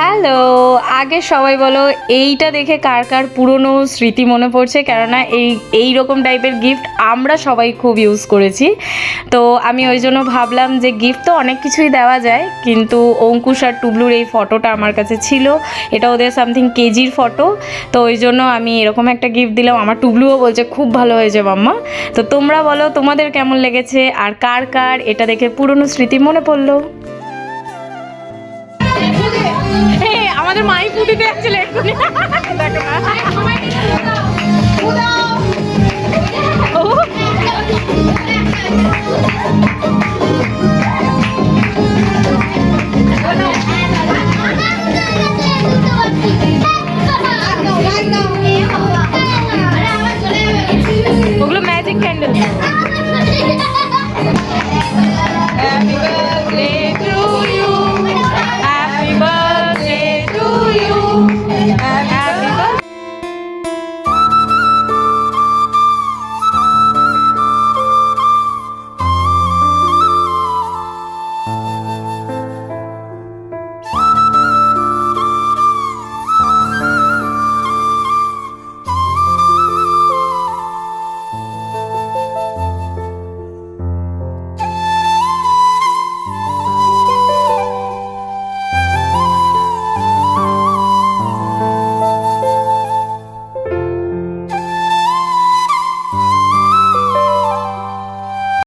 Hello, আগে সবাই বলো এইটা দেখে কার কার পুরনো স্মৃতি মনে পড়ছে, কেননা এই রকম টাইপের গিফট আমরা সবাই খুব ইউজ করেছি। তো আমি ওই জন্য ভাবলাম যে গিফট তো অনেক কিছুই দেওয়া যায়, কিন্তু অঙ্কুশ আর টুবলুর এই ফটোটা আমার কাছে ছিল। এটা ওদের সামথিং কেজির ফটো, তো ওই জন্য আমি এরকম একটা গিফট দিলাম। আমার টুবলুও বলছে খুব ভালো হয়েছে মাম্মা। তো তোমরা বলো তোমাদের কেমন লেগেছে, আর কার কার এটা দেখে পুরনো স্মৃতি মনে পড়লো। আমাদের মাই পুটিতে যাচ্ছিল এক্ষুনি, দেখো না।